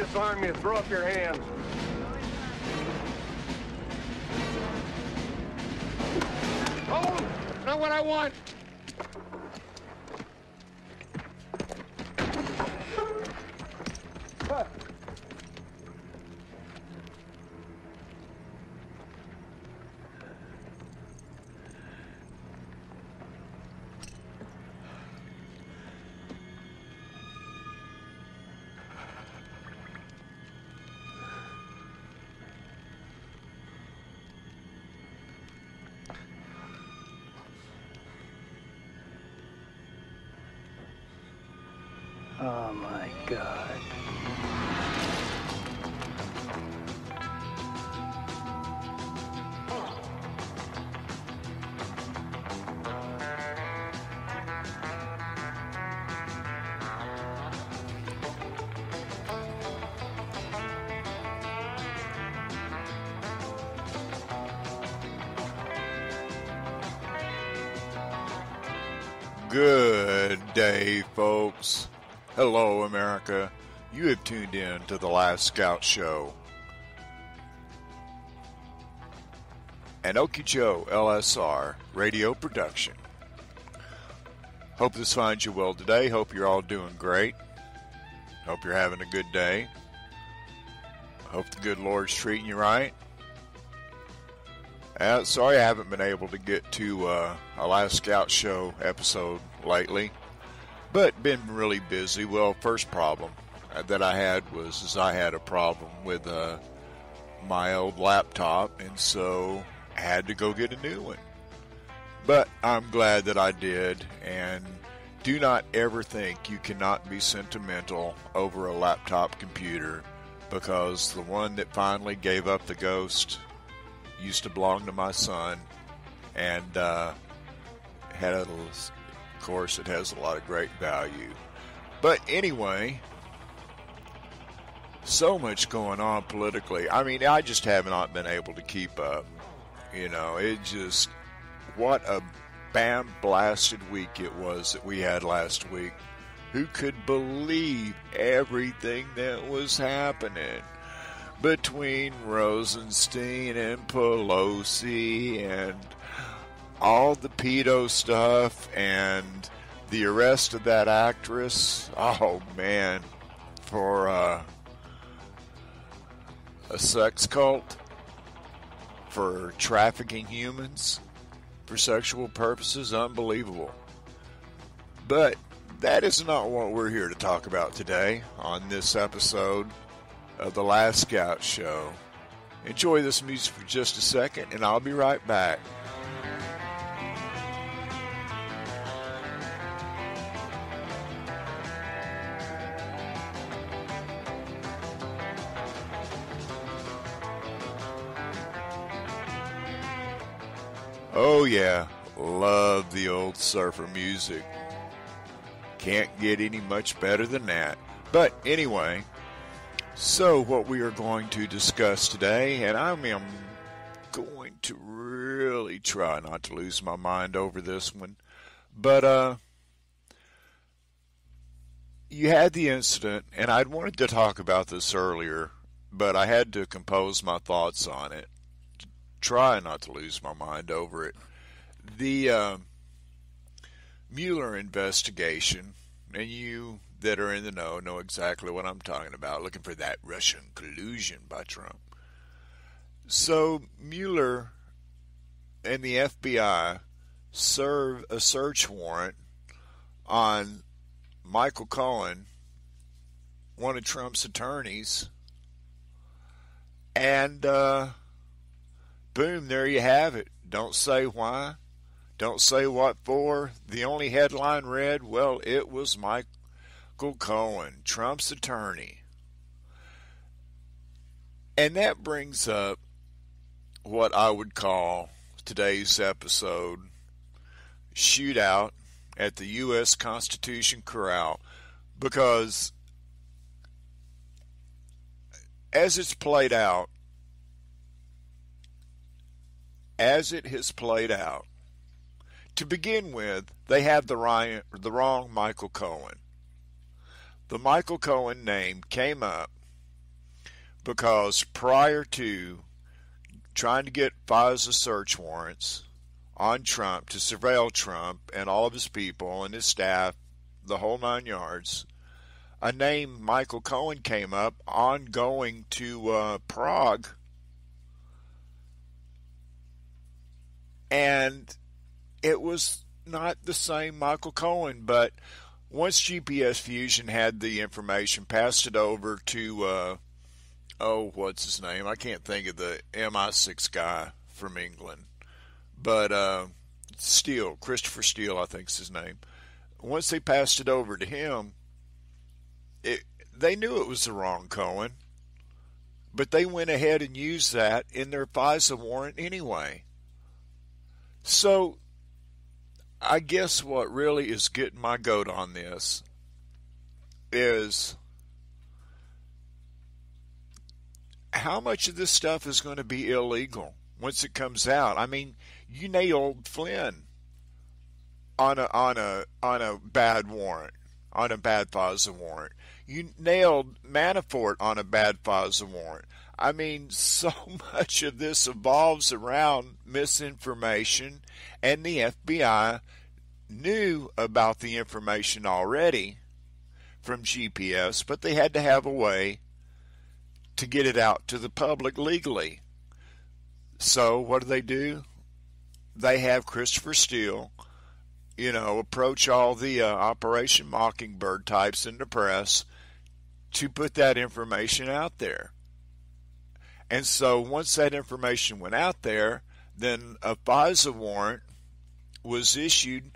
disarm you, throw up your hands. Oh, not what I want. Oh my God. Good day, folks. Hello, America. You have tuned in to the Last Scout Show. An Okie LSR radio production. Hope this finds you well today. Hope you're all doing great. Hope you're having a good day. Hope the good Lord's treating you right. Sorry I haven't been able to get to a Last Scout Show episode lately, but been really busy. Well, first problem that I had was I had a problem with my old laptop, and so I had to go get a new one. But I'm glad that I did, and do not ever think you cannot be sentimental over a laptop computer, because the one that finally gave up the ghost used to belong to my son, and of course, it has a lot of great value. But anyway, so much going on politically. I mean, I just have not been able to keep up. You know, it just, what a blasted week it was that we had last week. Who could believe everything that was happening between Rosenstein and Pelosi and all the pedo stuff and the arrest of that actress? Oh man, for a sex cult, for trafficking humans for sexual purposes. Unbelievable. But that is not what we're here to talk about today on this episode of the Last Scout Show. Enjoy this music for just a second, and I'll be right back. Oh yeah, love the old surfer music. Can't get any much better than that. But anyway, so what we are going to discuss today, and I am going to really try not to lose my mind over this one, but you had the incident, and I'd wanted to talk about this earlier, but I had to compose my thoughts on it. Try not to lose my mind over it. The Mueller investigation, and you that are in the know exactly what I'm talking about, looking for that Russian collusion by Trump. So Mueller and the FBI serve a search warrant on Michael Cohen, one of Trump's attorneys, and boom, there you have it. Don't say why. Don't say what for. The only headline read, well, it was Michael Cohen, Trump's attorney. And that brings up what I would call today's episode, Shootout at the U.S. Constitution Corral, because as it's played out, as it has played out, to begin with, they have the wrong Michael Cohen. The Michael Cohen name came up because prior to trying to get FISA search warrants on Trump to surveil Trump and all of his people and his staff, the whole 9 yards, a name, Michael Cohen, came up on going to Prague. And it was not the same Michael Cohen, but once GPS Fusion had the information, passed it over to, what's his name? I can't think of the MI6 guy from England. But Steele, Christopher Steele, I think is his name. Once they passed it over to him, they knew it was the wrong Cohen, but they went ahead and used that in their FISA warrant anyway. So I guess what really is getting my goat on this is how much of this stuff is going to be illegal once it comes out. I mean, you nailed Flynn on a bad warrant, on a bad FISA warrant. You nailed Manafort on a bad FISA warrant. I mean, so much of this evolves around misinformation, and the FBI knew about the information already from GPS, but they had to have a way to get it out to the public legally. So what do? They have Christopher Steele, approach all the Operation Mockingbird types in the press to put that information out there. And so once that information went out there, then a FISA warrant was issued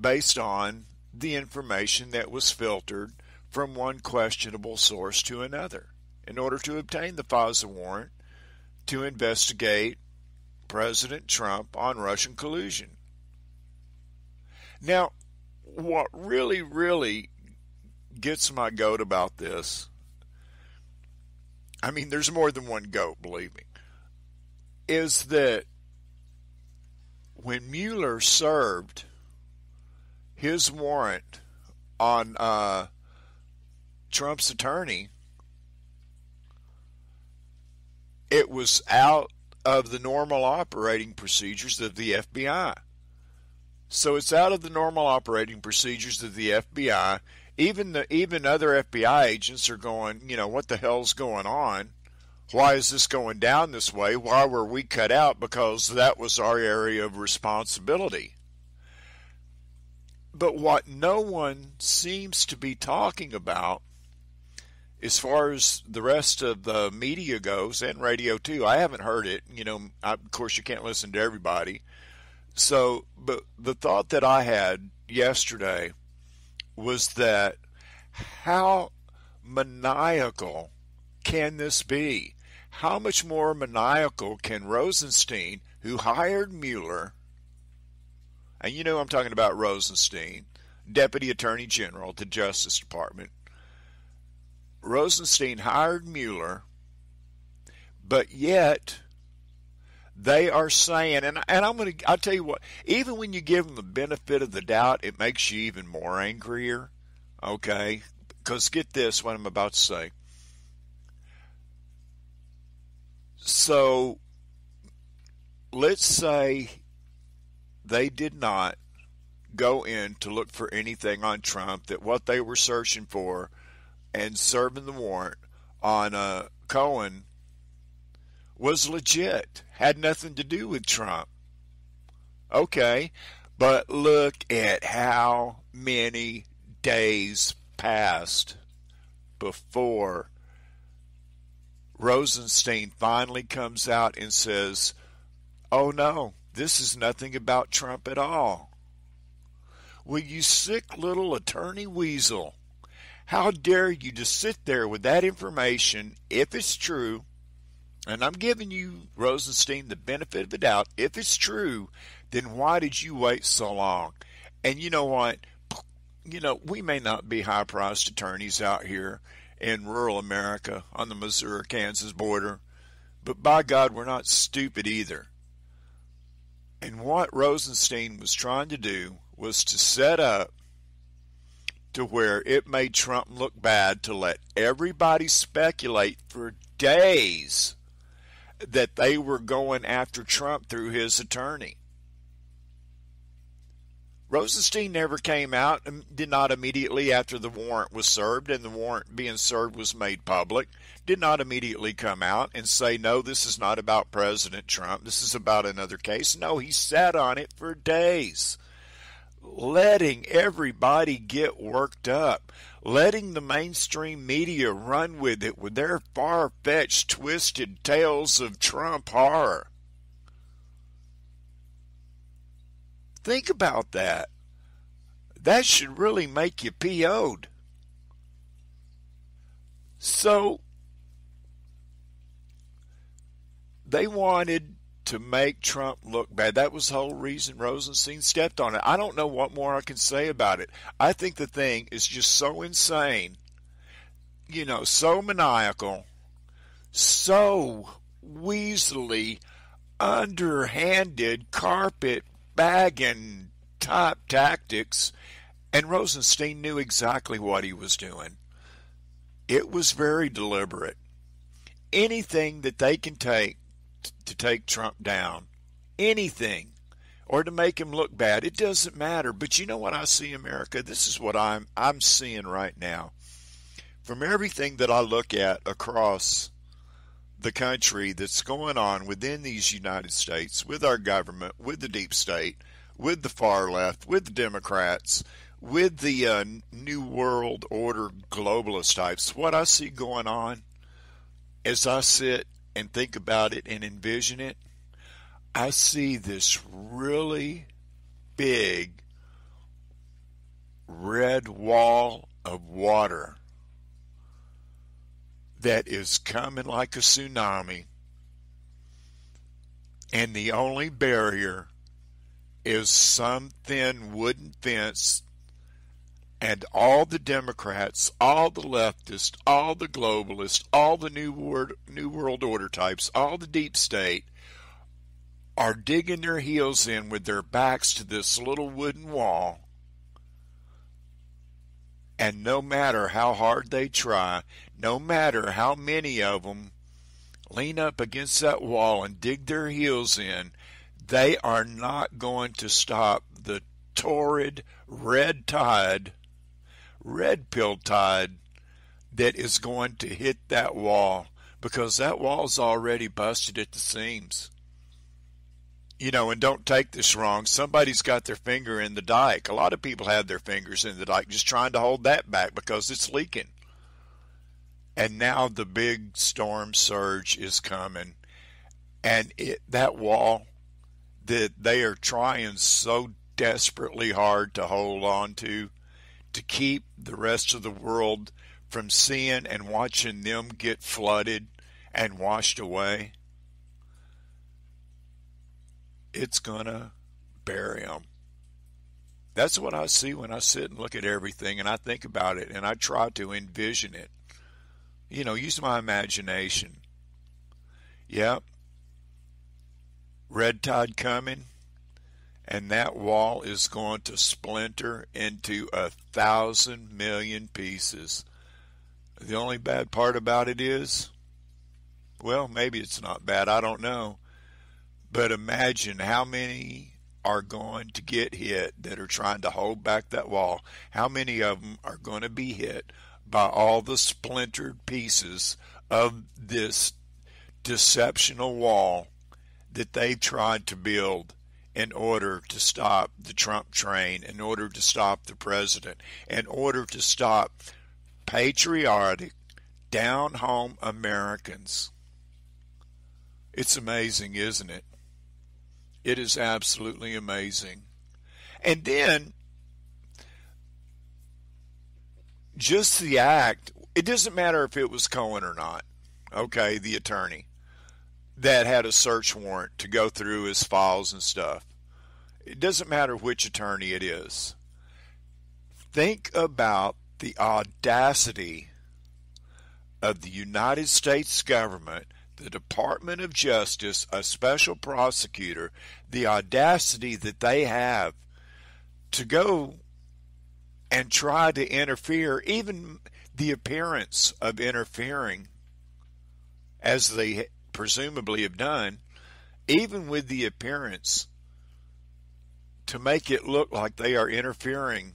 based on the information that was filtered from one questionable source to another in order to obtain the FISA warrant to investigate President Trump on Russian collusion. Now, what really, really gets my goat about this, I mean, there's more than one goat, believe me, is that when Mueller served his warrant on Trump's attorney, it was out of the normal operating procedures of the FBI. So it's out of the normal operating procedures of the FBI. Even other FBI agents are going, what the hell's going on? Why is this going down this way? Why were we cut out? Because that was our area of responsibility. But what no one seems to be talking about, as far as the rest of the media goes, and radio too, I haven't heard it. Of course, you can't listen to everybody. So, but the thought that I had yesterday was that how maniacal can this be? How much more maniacal can Rosenstein, who hired Mueller, and I'm talking about Rosenstein, Deputy Attorney General at the Justice Department. Rosenstein hired Mueller, but yet they are saying, and I'll tell you what, even when you give them the benefit of the doubt, it makes you even more angrier, okay? Because get this, what I'm about to say. So, let's say they did not go in to look for anything on Trump, that what they were searching for and serving the warrant on Cohen was legit, had nothing to do with Trump. Okay, but look at how many days passed before Rosenstein finally comes out and says, oh no, this is nothing about Trump at all. Well, you sick little attorney weasel. How dare you just sit there with that information, if it's true, and I'm giving you, Rosenstein, the benefit of the doubt. If it's true, then why did you wait so long? And you know what? We may not be high-priced attorneys out here in rural America on the Missouri-Kansas border, but by God, we're not stupid either. And what Rosenstein was trying to do was to set up to where it made Trump look bad to let everybody speculate for days that they were going after Trump through his attorney. Rosenstein never came out and did not immediately after the warrant was served and the warrant being served was made public, did not immediately come out and say, no, this is not about President Trump. This is about another case. No, he sat on it for days, letting everybody get worked up, letting the mainstream media run with it with their far-fetched, twisted tales of Trump horror. Think about that. That should really make you PO'd. So, they wanted to make Trump look bad. That was the whole reason Rosenstein stepped on it. I don't know what more I can say about it. I think the thing is just so insane, so maniacal, so weaselly, underhanded, carpet bagging type tactics, and Rosenstein knew exactly what he was doing. It was very deliberate. Anything that they can take to take Trump down, anything, or to make him look bad, it doesn't matter. But you know what I see, America? This is what I'm seeing right now. From everything that I look at across the country that's going on within these United States, with our government, with the deep state, with the far left, with the Democrats, with the New World Order globalist types, what I see going on as I sit and think about it and envision it, I see this really big red wall of water that is coming like a tsunami, and the only barrier is some thin wooden fence, and all the Democrats, all the leftists, all the globalists, all the New World Order types, all the deep state are digging their heels in with their backs to this little wooden wall. And no matter how hard they try, no matter how many of them lean up against that wall and dig their heels in, they are not going to stop the torrid red pill tide that is going to hit that wall, because that wall's already busted at the seams. And don't take this wrong, somebody's got their finger in the dike. A lot of people have their fingers in the dike just trying to hold that back because it's leaking. And now the big storm surge is coming, and that wall that they are trying so desperately hard to hold on to keep the rest of the world from seeing and watching them get flooded and washed away, it's gonna bury them. That's what I see when I sit and look at everything and I think about it and I try to envision it. Use my imagination. Yep. Red tide coming, and that wall is going to splinter into 1,000 million pieces. The only bad part about it is, well, maybe it's not bad, I don't know. But imagine how many are going to get hit that are trying to hold back that wall. How many of them are going to be hit by all the splintered pieces of this deceptional wall that they've tried to build in order to stop the Trump train, in order to stop the president, in order to stop patriotic, down-home Americans. It's amazing, isn't it? It is absolutely amazing. And then, just the act, it doesn't matter if it was Cohen or not, okay, the attorney that had a search warrant to go through his files and stuff. It doesn't matter which attorney it is. Think about the audacity of the United States government, the Department of Justice, a special prosecutor, the audacity that they have to go and try to interfere, even the appearance of interfering, as they presumably have done, even with the appearance, to make it look like they are interfering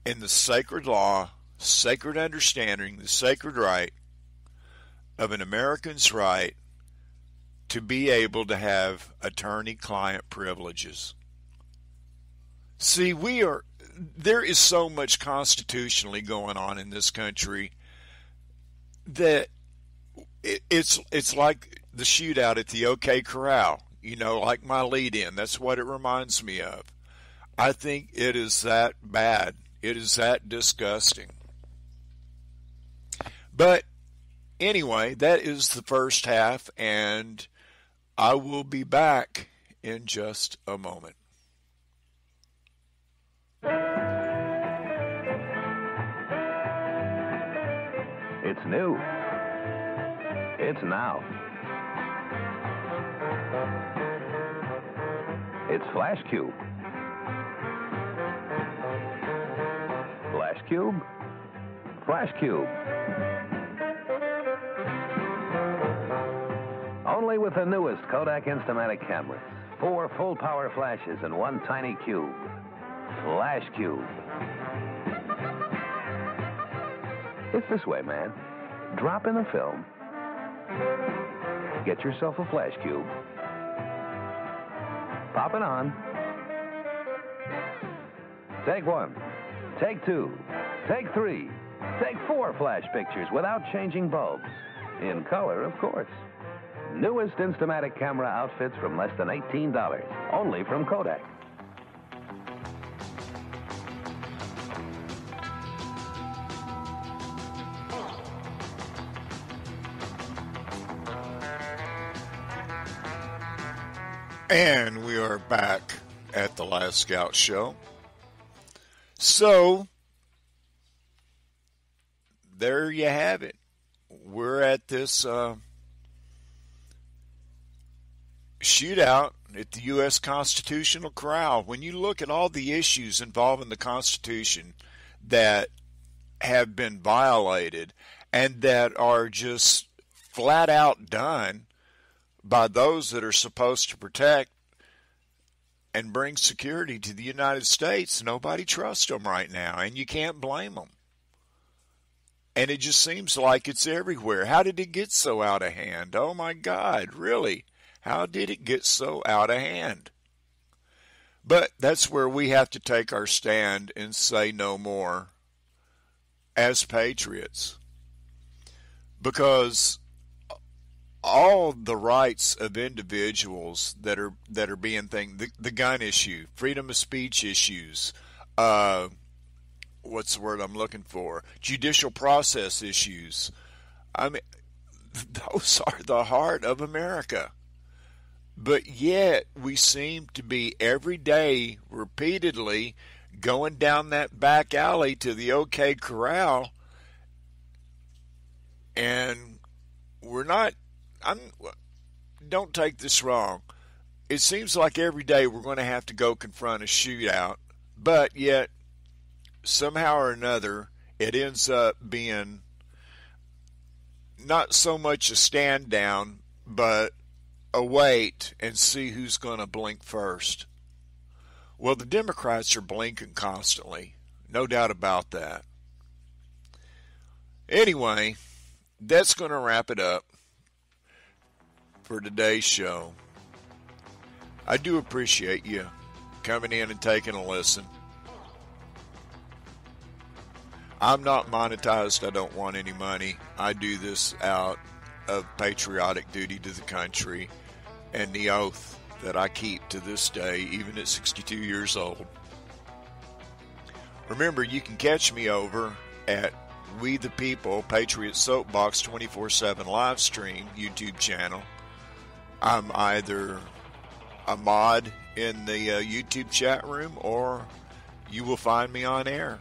in the sacred law, sacred understanding, the sacred right of an American's right to be able to have attorney-client privileges. See, there is so much constitutionally going on in this country that it's like the shootout at the OK Corral, like my lead-in. That's what it reminds me of. I think it is that bad. It is that disgusting. But anyway, that is the first half, and I will be back in just a moment. It's new. It's now. It's Flash Cube. Flash Cube? Flash Cube. Only with the newest Kodak Instamatic cameras. 4 full-power flashes in one tiny cube. Flash Cube. It's this way, man. Drop in a film. Get yourself a Flash Cube. Pop it on. Take 1. Take 2. Take 3. Take 4 flash pictures without changing bulbs. In color, of course. Newest Instamatic camera outfits from less than $18. Only from Kodak. And we are back at the Last Scout Show. So, there you have it. We're at this shootout at the U.S. Constitutional Corral. When you look at all the issues involving the Constitution that have been violated and that are just flat out done by those that are supposed to protect and bring security to the United States, nobody trusts them right now, and you can't blame them. And it just seems like it's everywhere. How did it get so out of hand? Oh my God, really? How did it get so out of hand? But that's where we have to take our stand and say no more as patriots. Because all the rights of individuals that are being the gun issue, freedom of speech issues, what's the word I'm looking for? Judicial process issues. I mean, those are the heart of America. But yet we seem to be every day repeatedly going down that back alley to the OK Corral, and we're not. Don't take this wrong. It seems like every day we're going to have to go confront a shootout, but yet somehow or another it ends up being not so much a stand down, but a wait and see who's going to blink first. Well, the Democrats are blinking constantly. No doubt about that. Anyway, that's going to wrap it up for today's show. I do appreciate you coming in and taking a listen. I'm not monetized. I don't want any money. I do this out of patriotic duty to the country and the oath that I keep to this day, even at 62 years old. Remember, you can catch me over at We the People Patriot Soapbox 24/7 live stream YouTube channel. I'm either a mod in the YouTube chat room, or you will find me on air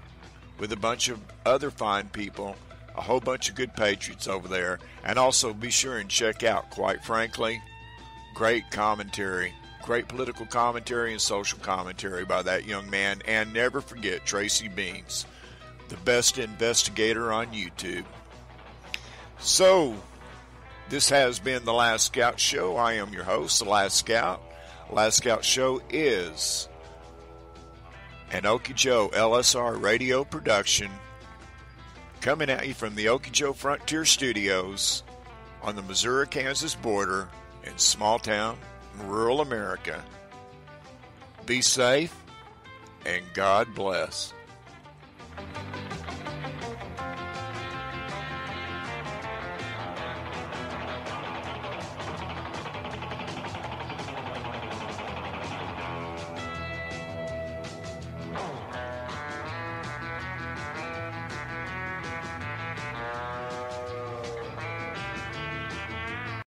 with a bunch of other fine people, a whole bunch of good patriots over there. And also be sure and check out, quite frankly, great commentary, Great political commentary and social commentary by that young man. And never forget Tracy Beams, the best investigator on YouTube. So, this has been The Last Scout Show. I am your host, The Last Scout. Last Scout Show is an Okie Joe LSR radio production coming at you from the Okie Joe Frontier Studios on the Missouri-Kansas border in small town, rural America. Be safe and God bless.